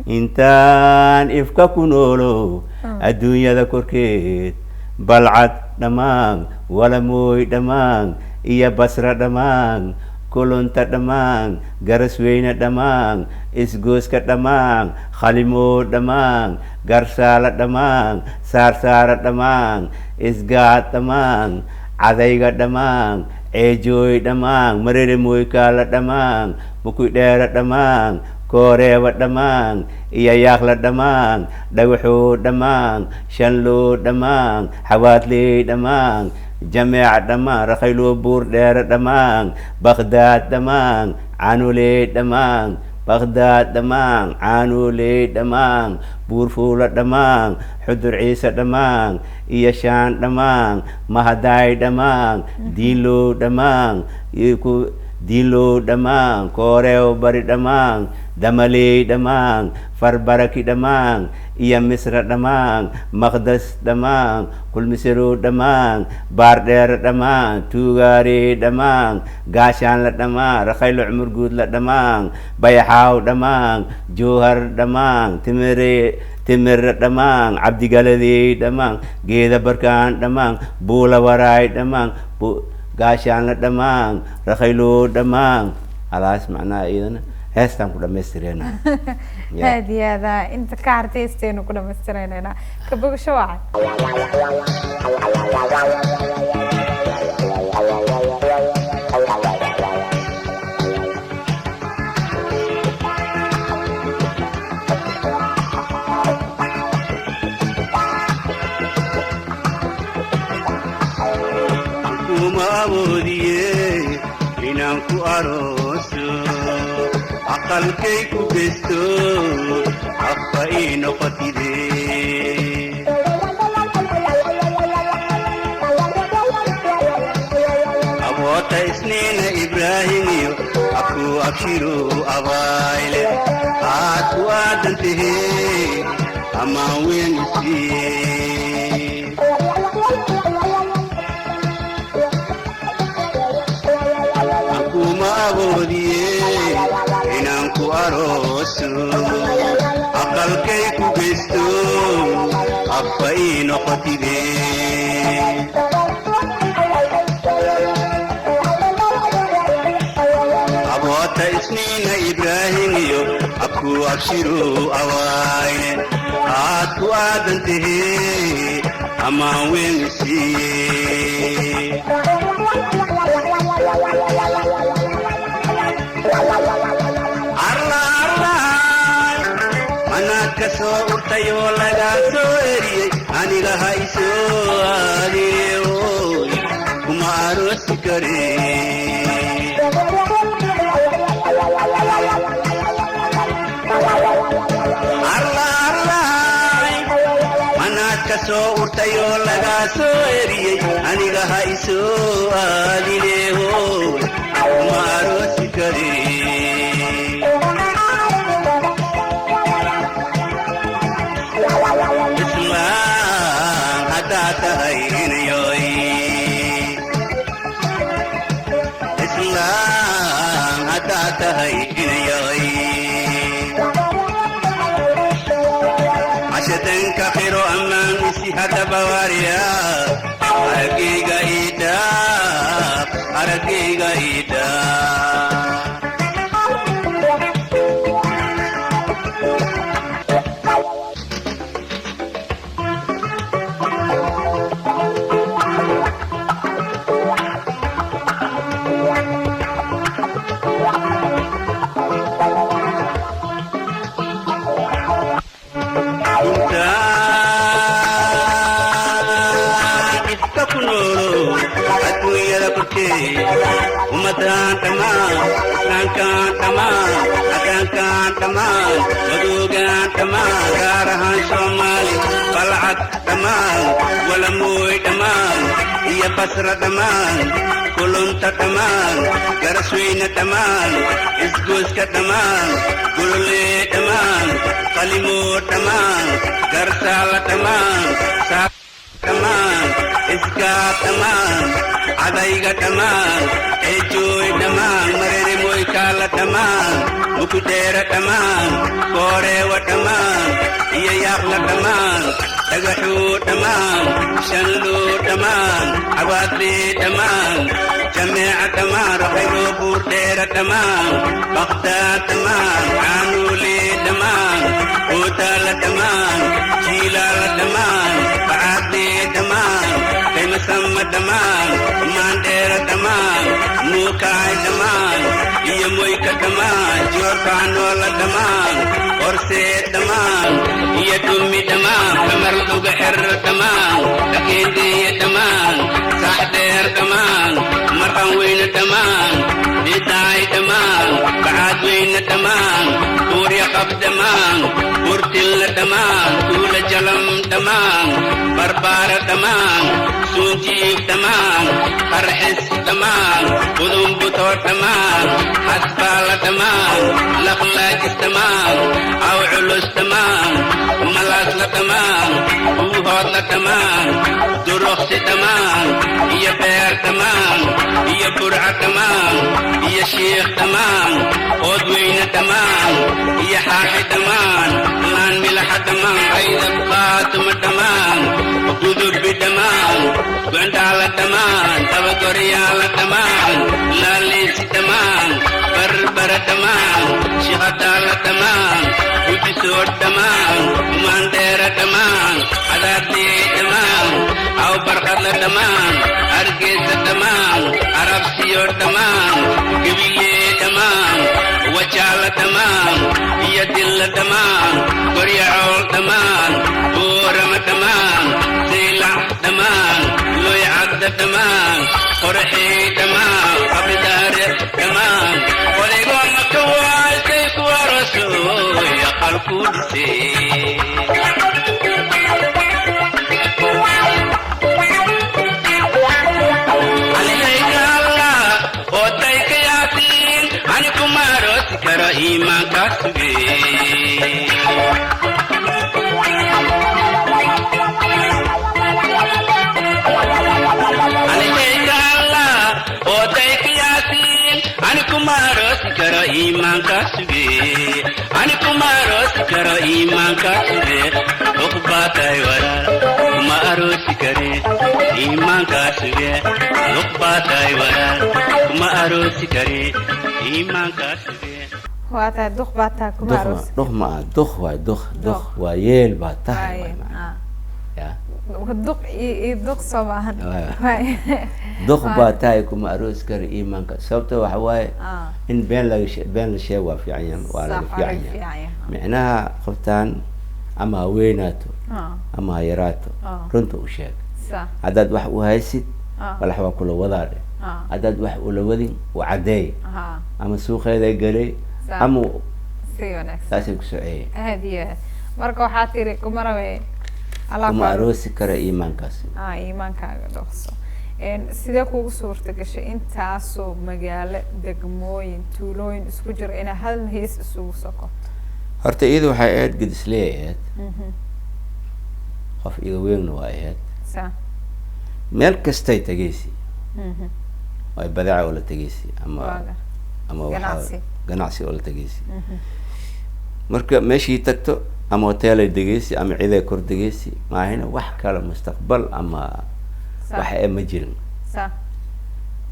intaan ifka ku noolo adduunyada korkeed balcad dhammaan walamooy dhammaan iyo basra dhammaan kulunta dhammaan garasweyne dhammaan isgooska dhammaan khalimoo dhammaan garsaala dhammaan saarsaara dhammaan isgaad dhammaan cadayga dhammaan ceejooy dhammaan marere mooykaala dhammaan mukudheera dhammaan kooreeba dhammaan iyo yaaqla dhammaan dhagaxoo dhammaan shanloo dhammaan xawaadley dhammaan jameec dhammaan rakhayloo buur dheere dhammaan bagdaad dhammaan caanoley dhammaan bagdaad dhammaan caanoley dhammaan buurfuula dhammaan xudur ciise dhammaan iyo shaan dhammaan mahadaay dhammaan diinlow dhammaan diinlow dhammaan kooreew bari dhammaan damaley dhammaan farbaraki dhammaan iyo misra dhammaan maqdas dhammaan kulmiserow dhammaan baardheere dhammaan tuugaarey dhammaan gaashaanla dhammaan rakhaylo cumur guudla dhammaan bayaxaaw dhammaan jowhar dhammaan timire dhammaan cabdigaladey dhammaan geeda barkaan dhammaan buula waraay dhammaan gaashaanla dhammaan rakhaylo dhammaan alaas macnaha iyadana heestaan ku dhamaystireyna aad iyo aada inta ka harta heesteenu ku dhamaystireynayna ka bogasho wacan kuma awoodiye inaan ku arooso aqalkay ku gesto afka ii noqotide aboota isniina ibraahim iyo aku abshiru abayle aad ku aadan tahe amaan weyn isiiye kuma awoodiye inaan ku arooso aqalkay ku gesto afka ii noqotide moota isniina ibraahimiyo abku abshiru awaaye aad ku aadan tahee ammaan weyn isiiye manaad ka soo urtayoo lagaa soo eriyey aniga haysoo adeeoy kuma aroosi karee manaad ka soo urtayoo lagaa soo eriyey aniga haysoo aadineehoy kuma aroosi karee islaan haddaa tahay inayoy islaan haddaa tahay inayoy ashatanka qiro ammaan isi haddaba waariya aragayga idhaab aragayga idhaab umadan tamaan islaankan tamaan adankan tamaan madogan tamaan gaar ahaan soomaali balcad tamaan walamoy tamaan iyo basra tamaan kulunta tamaan garasweyne tamaan isgooska tamaan gulole tamaan qalimo tamaan garsaala tamaan tamaan isgaa tamaan adayga tamaan ejoy tamaan marere moy kala tamaan mukudera tamaan korewa tamaan iya yakla tamaan dagaxu tamaan shanlu tamaan abadri tamaan jameeca tamaan rakhayro burdera tamaan baqda tamaan anuli tamaan utala tamaan jilala tamaan baadli tamaan kaymasama tamaan mandera tamaan mukai tamaan iya moyka tamaan jorkanola tamaan orse tamaan iya dumi tamaan kamar duga her tamaan takindi tamaan sahder tamaan markan weyna tamaan bidai tamaan baad weyna tamaan turya qab tamaan urtil tamaan tula jalam tamaan barbara tamaan sunjib tamaan harhis tamaan budum butor tamaan hasbala tamaan laqlajis tamaan aw ulus tamaan malas tamaan buhot tamaan durukhsi tamaan iya ber tamaan iya bur'a tamaan iya sheikh tamaan odweyna tamaan iya hahi tamaan lan milah tamaan aidab qatum tamaan dudub tamaan gwandala tamaan tabagoriyala tamaan lalis tamaan barbara tamaan shihatala tamaan ubisor tamaan mandera tamaan adati tamaan au barqala tamaan argez tamaan arab siyor tamaan gibiye tamaan wachala tamaan yadil tamaan goriyaul tamaan buram tamaan zila tamaan loy abda tamaan qorhi tamaan abdar tamaan qoligo makawal kayku rasul ya qalqudsi Karahima kasbe Alayka Allah o tay kiyasin ankum kumarosi karo iimaanka suge ani kumarosi karo iimaanka suge luqbaatay walaal kuma arosi kare iimaanka suge luqbaatay walaal kuma arosi kare iimaanka suge waa tahay duq baa tahay kuma aroos duq ma duq waa yeel baa tahay ya duq iyo duq Soomahan duq baa tahay kuma aroos karo iimaanka sababtoo waxa waaye in been la sheego waa fiican yahay waa la fiican yahay macnaha qoftaan ama haweenaato ama yaraato runta u sheeg haddaad wax u haysid walax waa kula wadaadhe haddaad wax ula wadin u cadeey ama suuqeeda galay ama si wanaagsan taasay ku soceeyay hadiya marka waxaa tiri kuma rabe kuma aroosi kara iimaankaas iimaankaaga dhaqso sidee kugu suurta gashay intaasoo magaalo degmooyin tuulooyin isku jira inaa hal hees isugu socoto horta iyada waxay ahayd gedisley ahayd qof iga weynna waa ahayd meel kastay tegeysi way badeeca oo la tegeysi ama ganacsi oo la tegeysi marka meeshii tagto ama hoteelay degeysi ama ciiday kor degeysi maahina wax kale mustaqbal ama wax ma jirin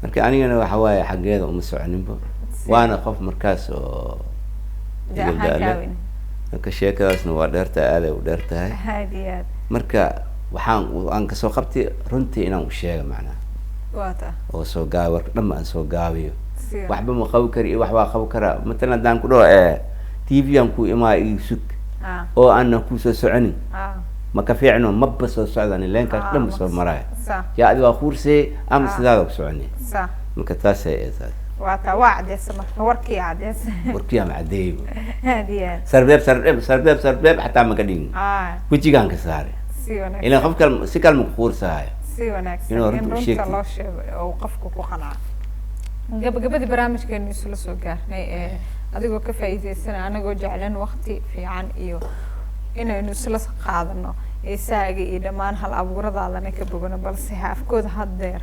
marka anigana waxa waaye xaggeeda uma soconinba waana qof markaas oo marka sheekadaasna waa dheertahay aaday u dheertahay marka waxaan kasoo qabtay runtii inaan u sheega macnaha oo soo gaabi warka dhanba aan soo gaabiyo waxba ma qabi kari iyo waxbaa qabi karaa matalan haddaan ku dhaho TV aan ku imaa ii sug oo aanna ku soo soconin ma ka fiicno maba soo socdani leenkaas dhanba soo maraya yaa adi waa kuursay ama sidaada ku soconay marka taasay eedaad waa cadeys marka warkii cadeys warkii ama cadeey hadiya sarbeeb xataa ma ka dhigin wejigaan ka saaray ilaa qof kale si kale ma ku quursahayo si wanaagsan in runta loo sheego oo qofku ku qanaa gabagabadii barnaamijkeenu isla soo gaarnay adigoo ka faa'iideysanay anagoo jeclan waqti fiican iyo inaynu isla qaadano isaaga iyo dhammaan hal abuuradaadana ka bogano balse afkooda haddeer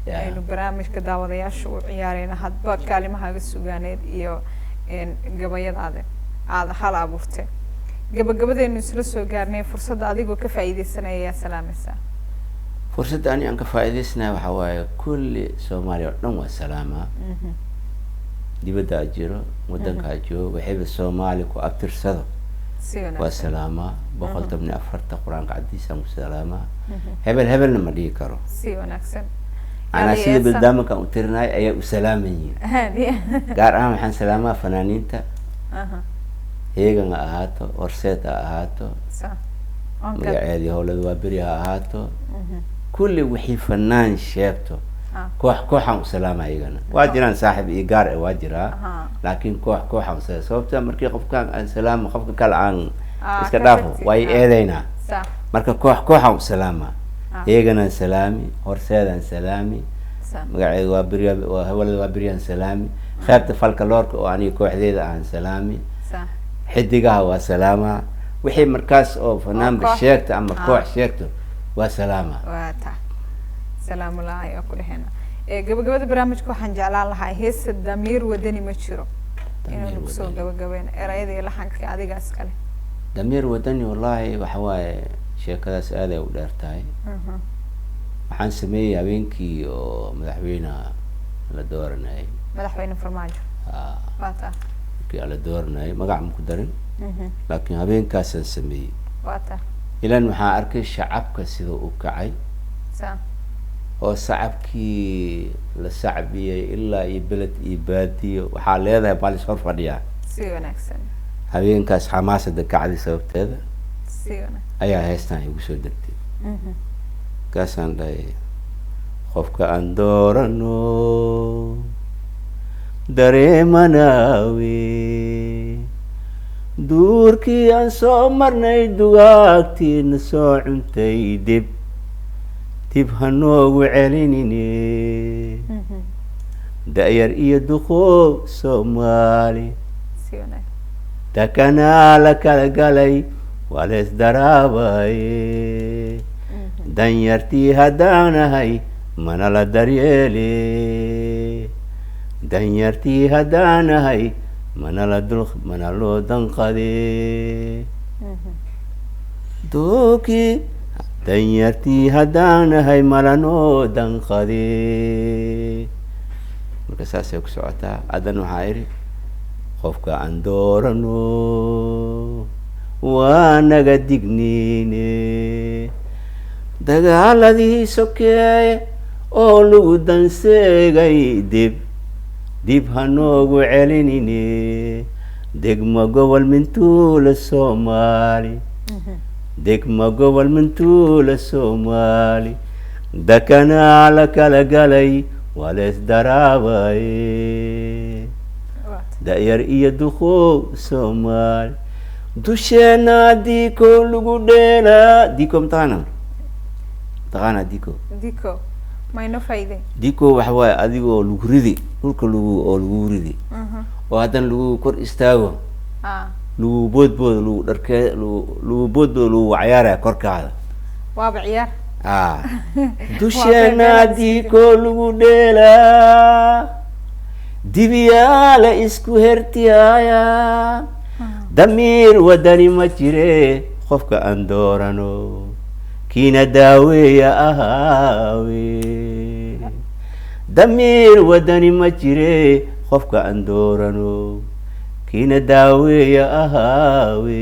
aynu barnaamijka daawadayaasha u ciyaarayna hadba kaalimahaaga sugaaneed iyo gabayadaada aada hal abuurtay gabagabadeenu isla soo gaarnay fursadda adigoo ka faa'iideysanaya ayaa salaamaysaa fursadda ani aan ka faa'iideysanayo waxaa waaye kulli Soomaaliya oo dhan waa salaamaa dibadda jiro waddanka joogo waxayba Soomaali ku abtirsado waa salaamaa 114 quraanka cadiisaan ku salaamaa hebelna ma dhihi karo si wanaagsan ana sida bildaamka u tirnaay ayaa u salaamayeen gaar ahaan waxaan salaamaa fanaaniinta heegan ahaato orseet ahaato magaceedii howlada waa beri ahaato kulli wixii fanaan sheegto kooxan u salaama iyagana waa jiraan saaxiib iyo gaar waa jiraa laakiin kooxan u salaama sababta markii qofkan aan salaamo qofka kale aan iska dhaafo way eedeynaa marka kooxan u salaama iyagana salaami horseedan salaami magaceedu waa beri waa hawlada waa beri salaami qaybta falka loorka oo aniga kooxdeeda aan salaami xidigaha waa salaama wixii markaas oo fanaan sheegto ama koox sheegto waa salaama salaamu alaykum oo ku dhaxeena gabagabada barnaamijka waxaan jeclaan lahaa heesa damiir wadani ma jiro inuu ku soo gabagabeyn erayada iyo laxanka adigaas kale damiir wadani wallahi waxa waaye sheekadaas aad ay u dheertahay waxaan sameeyay habeenkii oo madaxweynaha la dooranayay madaxweyne Farmaajo waata kii la dooranayay magac ma ku darin laakiin habeenkaasaan sameeyay waata ilaan waxaan arkay shacabka sida uu kacay oo shacabkii la sacbiyay ilaa iyo beled iyo baadiyo waxaa leedahay baalis hor fadhiya si wanaagsan habeenkaas xamaasada kacday sababteeda si wanaagsan ayaa heestan igu soo degtay kaasaan dhahay qofka aan doorano dareemanaawe duurkii aan soo marnay dugaagtiina soo cuntay dib hanoogu celinine da'yar iyo duqoob Soomaali takanaa la kala galay waa la isdaraabaye danyartii haddaanahay mana la daryeele danyartii haddaanahay mana loo danqadee dookii danyartii haddaanahay malanoo danqadee marka saasay ku socotaa haddan waxaa idhi qofka aan doorano waa naga digniine dagaaladii sokeeye oo lagu danseegay dib hanoogu celinine degmo gobol mintuula soomaali degmo gobol mintuula soomaali dakanaa la kala galay waa lees daraabaye da'yar iyo duqow soomaali dusheena diko lagu dheelaa diko taqaana diko mayno fayde diko waxa waaye adigoo lagu ridi dhulka lagu ridi oo haddana lagu kor istaago lagu boodboodo lagu dharkee lagu boodboodo lagu cayaaraya korkaada waaba ciyaar dusheena diko lagu dheelaa dibiyaala isku hertiyaaya damiir wadani ma jire qofka aan doorano kiina daaweeya ahaawe damiir wadani ma jire qofka aan doorano kiina daaweeya ahaawe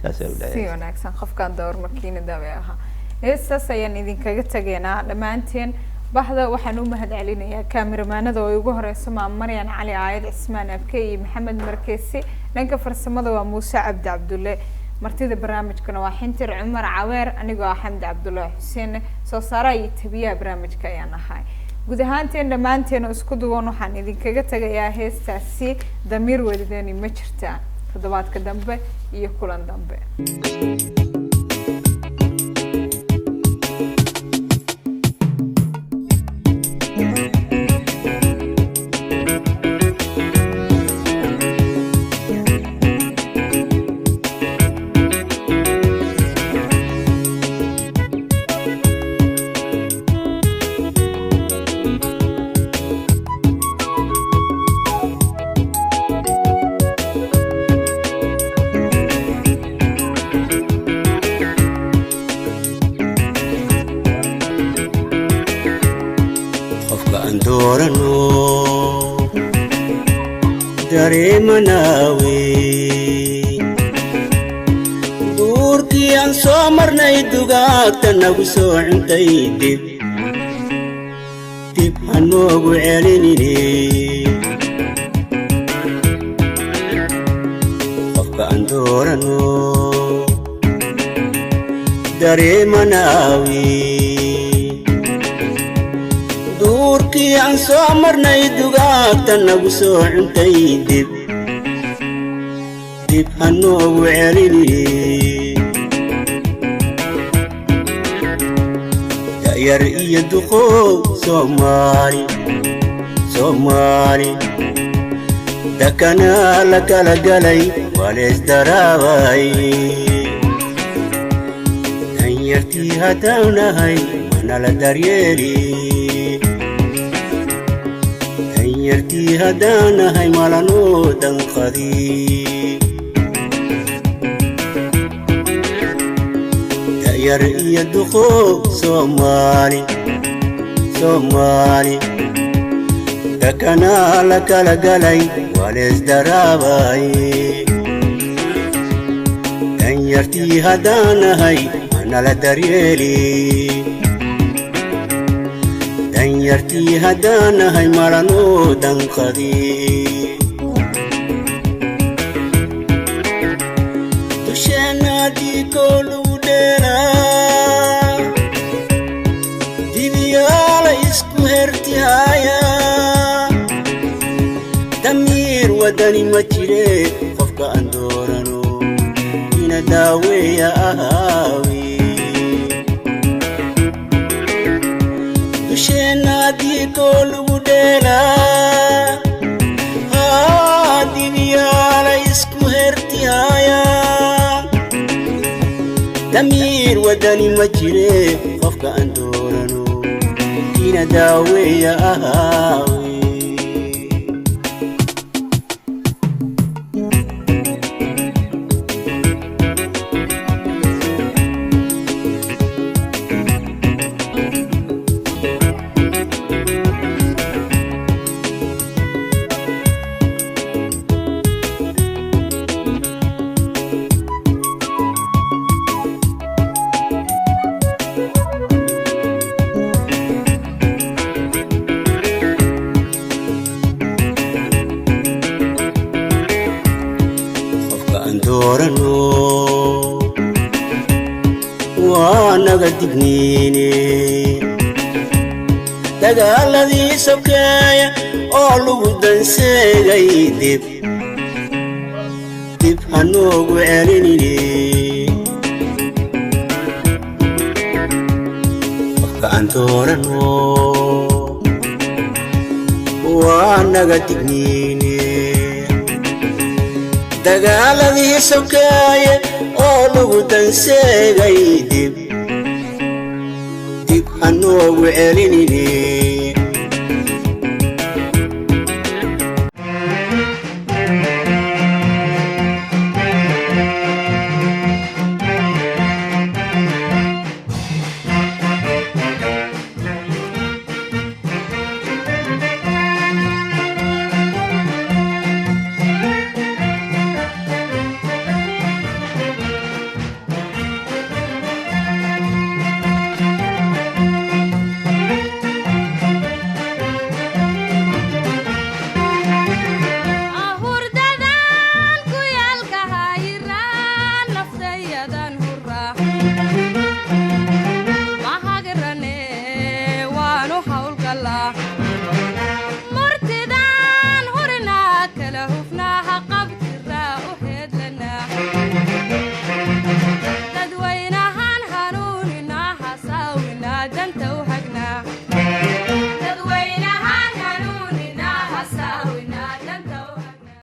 saasay u si wanaagsan qofkaan doorno kiina daaweeya ahaa heestaas ayaan idinkaga tegaynaa dhammaanteen baxda waxaan u mahad celinayaa kaamiramanada oo ugu horeyso Maryan Cali Aayad Cismaan Abke iyo Maxamed Markeesi dhanka farsamada waa Muuse Cabdi Cabdulle martida barnaamijkana waa Xintir Cumar Caweer anigoo Xamdi Cabdulle Xuseen soo saaray iyo tabiyaha barnaamijka ayaan ahay guud ahaanteen dhammaanteen isku duwan waxaan idinkaga tagayaa heestaasi damiir wadani ma jirtaa toddobaadka dambe iyo kulan dambe dareemanawe duurkii aan soo marnay dugaagta nagu soo cuntay dib hanoogu celinine qofka aan doorano dareemanawe duurkii aan soo marnay dugaagta nagu soo cuntay dib hanoogu celinine da'yar iyo duqow soomaali dakanaa la kala galay waa lees daraabay danyartii haddaanahay mana la daryeeli danyartii haddaanahay malanoo danqadi da'yar iyo duqow soomaali dakanaa la kala galay waa lees daraabay danyartii haddaanahay mana la daryeeli danyartii haddaanahay malanoo danqadi dusheena diko lagu dheelaa dibiyaala isku hertihaaya damiir wadani ma jire qofka aan doorano kiina daaweeya ahaawe dusheena diko lagu dheelaa dibiyaala isku hertihaaya damiir wadani ma jire qofka aan doorano kiina daaweeya ahaawe doorano waa naga digniine dagaaladii sokeeye oo lagu danseegay dib hanoogu celinine qofka aan doorano waa naga digniine dagaaladii sokeeye oo lagu danseegay dib hanoogu celinine